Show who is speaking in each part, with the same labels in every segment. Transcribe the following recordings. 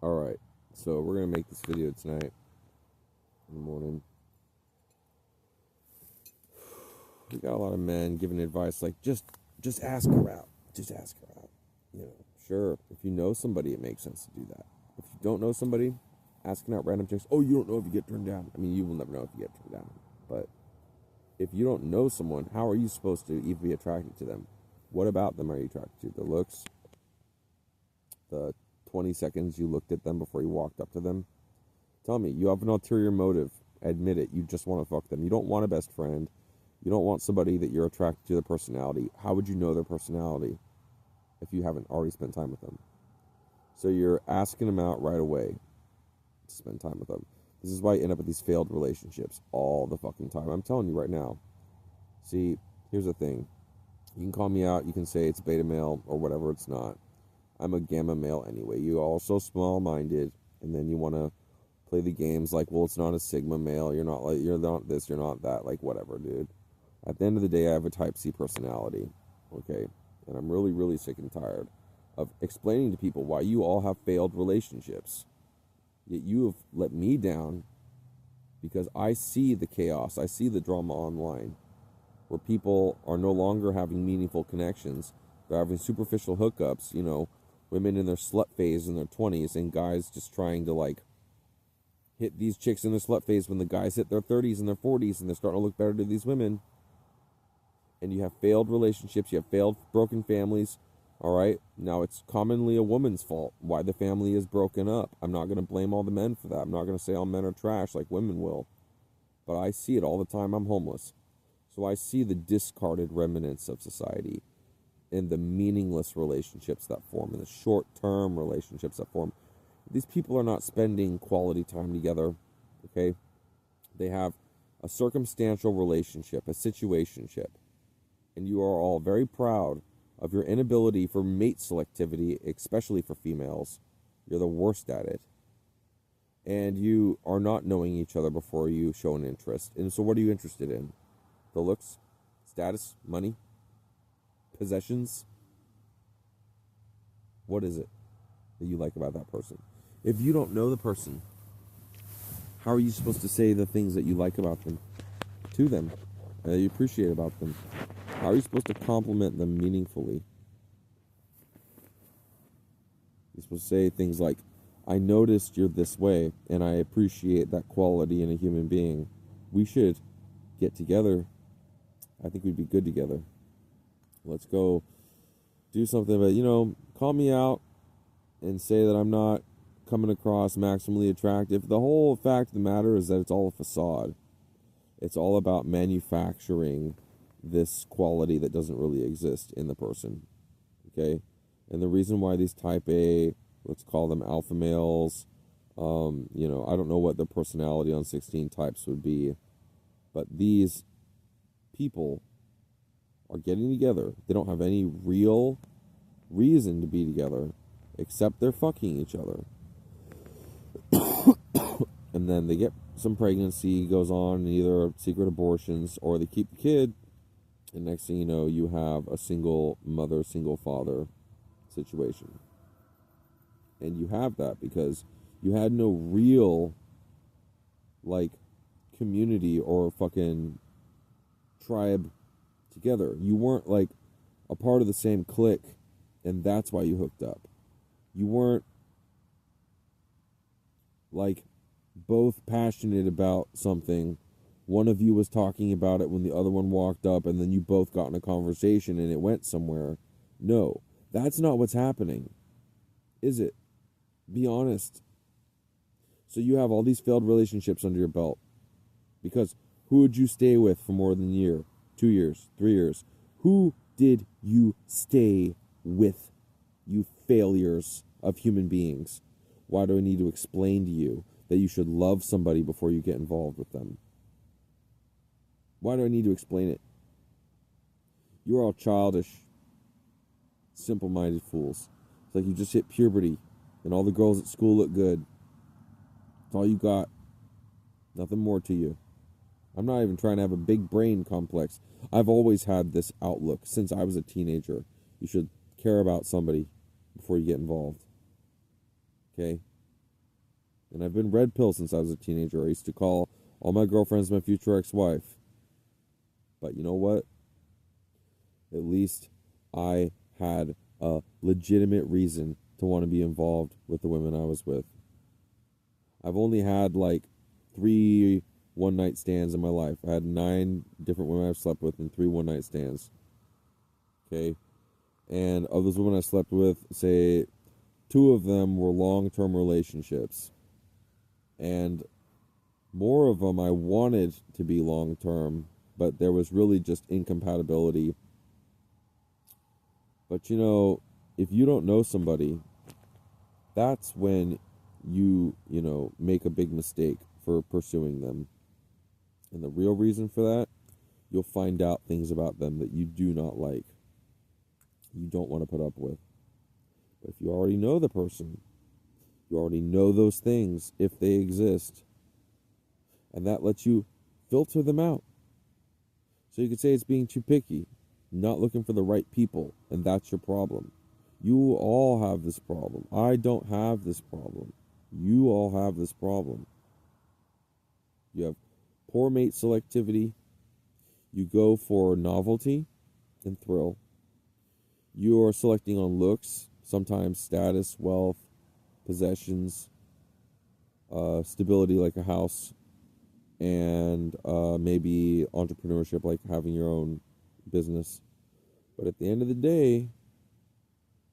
Speaker 1: Alright, so we're going to make this video tonight in the morning. We got a lot of men giving advice like, just ask her out. Just ask her out. You know, sure, if you know somebody, it makes sense to do that. If you don't know somebody, asking out random chicks, oh, you don't know if you get turned down. I mean, you will never know if you get turned down. But if you don't know someone, how are you supposed to even be attracted to them? What about them are you attracted to? The looks? The 20 seconds you looked at them before you walked up to them? Tell me, you have an ulterior motive. Admit it. You just want to fuck them. You don't want a best friend. You don't want somebody that you're attracted to their personality. How would you know their personality if you haven't already spent time with them? So you're asking them out right away to spend time with them. This is why you end up with these failed relationships all the fucking time. I'm telling you right now. See, here's the thing. You can call me out. You can say it's beta male or whatever. It's not. I'm a gamma male anyway. You're also small-minded, and then you want to play the games like, well, it's not a sigma male. You're not this. You're not that. Like, whatever, dude. At the end of the day, I have a type C personality, okay? And I'm really, really sick and tired of explaining to people why you all have failed relationships. Yet you have let me down because I see the chaos. I see the drama online where people are no longer having meaningful connections. They're having superficial hookups, you know, women in their slut phase in their 20s and guys just trying to, like, hit these chicks in their slut phase when the guys hit their 30s and their 40s and they're starting to look better to these women. And you have failed relationships, you have failed broken families, all right? Now, it's commonly a woman's fault why the family is broken up. I'm not going to blame all the men for that. I'm not going to say all men are trash like women will. But I see it all the time. I'm homeless. So I see the discarded remnants of society and the meaningless relationships that form and the short-term relationships that form. These people are not spending quality time together, okay? They have a circumstantial relationship, a situationship. And you are all very proud of your inability for mate selectivity, especially for females. You're the worst at it. And you are not knowing each other before you show an interest. And so what are you interested in? The looks? Status? Money? Possessions? What is it that you like about that person? If you don't know the person, how are you supposed to say the things that you like about them to them, that you appreciate about them? How are you supposed to compliment them meaningfully? You're supposed to say things like, I noticed you're this way, and I appreciate that quality in a human being. We should get together. I think we'd be good together. Let's go do something, but, you know, call me out and say that I'm not coming across maximally attractive. The whole fact of the matter is that it's all a facade. It's all about manufacturing this quality that doesn't really exist in the person, okay? And the reason why these type A, let's call them alpha males, you know, I don't know what the personality on 16 types would be, but these people are getting together. They don't have any real reason to be together except they're fucking each other. And then they get some pregnancy goes on, either secret abortions or they keep the kid. And next thing you know, you have a single mother, single father situation. And you have that because you had no real, like, community or fucking tribe together. You weren't, like, a part of the same clique, and that's why you hooked up. You weren't, like, both passionate about something. One of you was talking about it when the other one walked up, and then you both got in a conversation and it went somewhere. No, that's not what's happening, is it? Be honest. So you have all these failed relationships under your belt. Because who would you stay with for more than a year, 2 years, 3 years? Who did you stay with, you failures of human beings? Why do I need to explain to you that you should love somebody before you get involved with them? Why do I need to explain it? You're all childish, simple-minded fools. It's like you just hit puberty, and all the girls at school look good. That's all you got. Nothing more to you. I'm not even trying to have a big brain complex. I've always had this outlook since I was a teenager. You should care about somebody before you get involved. Okay? And I've been red pill since I was a teenager. I used to call all my girlfriends my future ex-wife. But you know what? At least I had a legitimate reason to want to be involved with the women I was with. I've only had like 3 one-night stands in my life. I had 9 different women I've slept with and 3 one-night stands. Okay? And of those women I slept with, say 2 of them were long-term relationships. And more of them I wanted to be long-term, but there was really just incompatibility. But you know, if you don't know somebody, that's when you make a big mistake for pursuing them. And the real reason for that, you'll find out things about them that you do not like, you don't want to put up with. But if you already know the person, you already know those things if they exist, and that lets you filter them out. So you could say it's being too picky, not looking for the right people, and that's your problem. You all have this problem. I don't have this problem. You all have this problem. You have poor mate selectivity. You go for novelty and thrill. You are selecting on looks, sometimes status, wealth, possessions, stability like a house, and maybe entrepreneurship like having your own business. But at the end of the day,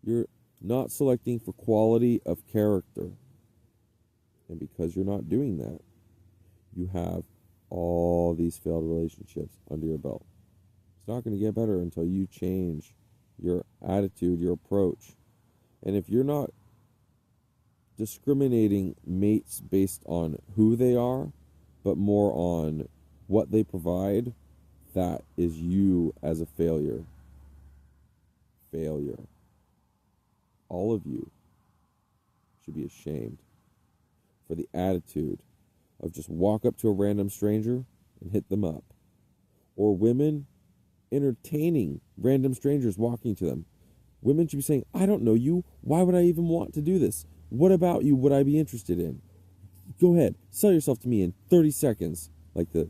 Speaker 1: you're not selecting for quality of character. And because you're not doing that, you have all these failed relationships under your belt. It's not going to get better until you change your attitude, your approach. And if you're not discriminating mates based on who they are, but more on what they provide, that is you as a failure. Failure. All of you should be ashamed for the attitude of just walk up to a random stranger and hit them up. Or women entertaining random strangers walking to them. Women should be saying, I don't know you. Why would I even want to do this? What about you would I be interested in? Go ahead. Sell yourself to me in 30 seconds. Like the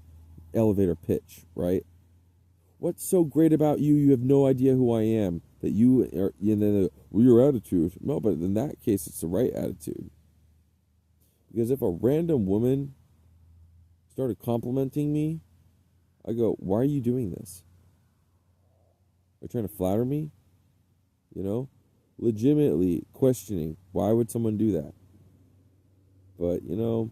Speaker 1: elevator pitch, right? What's so great about you? You have no idea who I am. That you are, and then your attitude. No, but in that case, it's the right attitude. Because if a random woman started complimenting me, I go, why are you doing this? Are you trying to flatter me? You know? Legitimately questioning, why would someone do that? But, you know,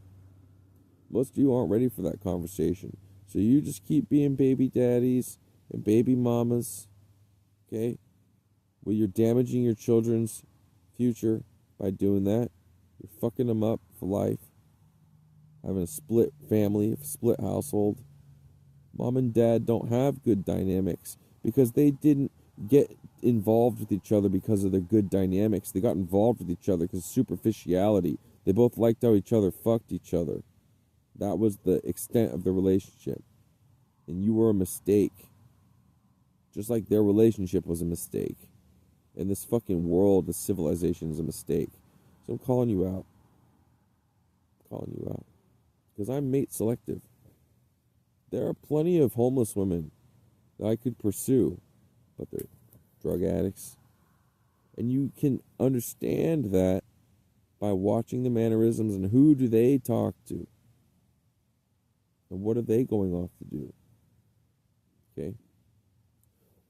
Speaker 1: most of you aren't ready for that conversation. So you just keep being baby daddies and baby mamas, okay? Well, you're damaging your children's future by doing that. You're fucking them up for life. Having a split family, a split household. Mom and dad don't have good dynamics because they didn't get involved with each other because of their good dynamics. They got involved with each other because of superficiality. They both liked how each other fucked each other. That was the extent of the relationship. And you were a mistake. Just like their relationship was a mistake. And this fucking world, this civilization is a mistake. So I'm calling you out. I'm calling you out. Because I'm mate selective. There are plenty of homeless women that I could pursue, but they're drug addicts. And you can understand that by watching the mannerisms and who do they talk to. And what are they going off to do? Okay?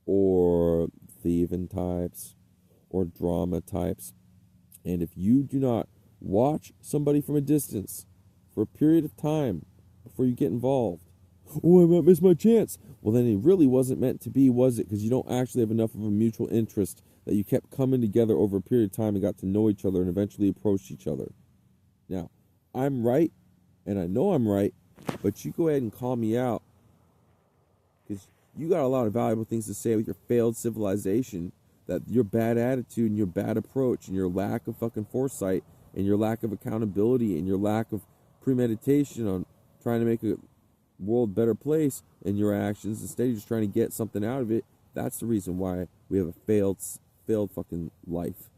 Speaker 1: Or thieving types, or drama types. And if you do not watch somebody from a distance for a period of time before you get involved, oh, I might miss my chance. Well, then it really wasn't meant to be, was it? Because you don't actually have enough of a mutual interest that you kept coming together over a period of time and got to know each other and eventually approached each other. Now, I'm right, and I know I'm right, but you go ahead and call me out because you got a lot of valuable things to say with your failed civilization, that your bad attitude and your bad approach and your lack of fucking foresight and your lack of accountability and your lack of premeditation on trying to make a world better place and your actions, instead of just trying to get something out of it. That's the reason why we have a failed fucking life.